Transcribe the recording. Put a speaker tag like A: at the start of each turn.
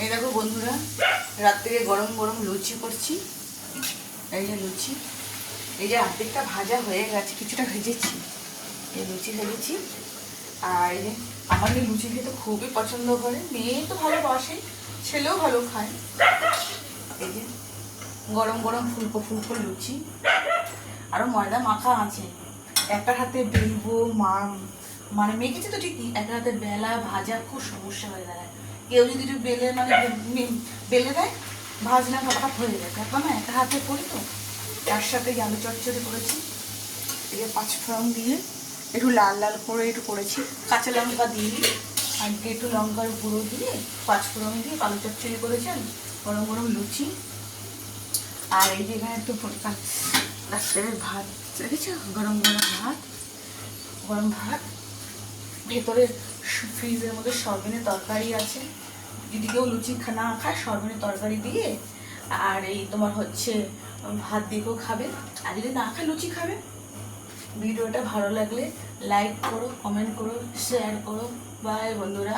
A: এই দেখো বন্ধুরা, রাত্রে গরম গরম লুচি করছি। এই যে লুচি, এই যে অর্ধেকটা ভাজা হয়ে গেছে, কিছুটা ভেজেছি। এই লুচি ভেজেছি। আর এই যে আমার এই লুচি খেতে খুবই পছন্দ করে, মেয়ে তো ভালোবাসে, ছেলেও ভালো খায়। এই যে গরম গরম ফুলকো ফুলকো লুচি, আরও ময়দা মাখা আছে। একটা হাতে বেলবো মানে মেখেছি তো ঠিকই, একটা হাতে বেলা ভাজা খুব সমস্যা হয়ে দাঁড়ায়। কেউ যদি একটু বেলে মানে বেলে দেয়, ভাজনা ফটাফট হয়ে যায়। এখন না একটা হাতে করি তো, তার সাথে আলু চচ্চড়ি করেছি। এই যে পাঁচফোড়ন দিয়ে একটু লাল লাল করে একটু করেছি, কাঁচা লঙ্কা দিয়ে আর একটু লঙ্কার গুঁড়ো দিয়ে পাঁচফোড়ন দিয়ে আলু চচ্চড়ি করেছেন। গরম গরম লুচি। আর এই যে এখানে একটু রাত্রের ভাত রেখেছ, গরম গরম ভাত, গরম ভাত। ভেতরে ফ্রিজের মধ্যে সয়াবিনের তরকারি আছে, যদি কেউ লুচি না খায় সয়াবিনের তরকারি দিয়ে, আর এই তোমার হচ্ছে ভাত দিয়েও খাবে। আর যদি না খায় লুচি খাবে। ভিডিওটা ভালো লাগলে লাইক করো, কমেন্ট করো, শেয়ার করো। বাই বন্ধুরা।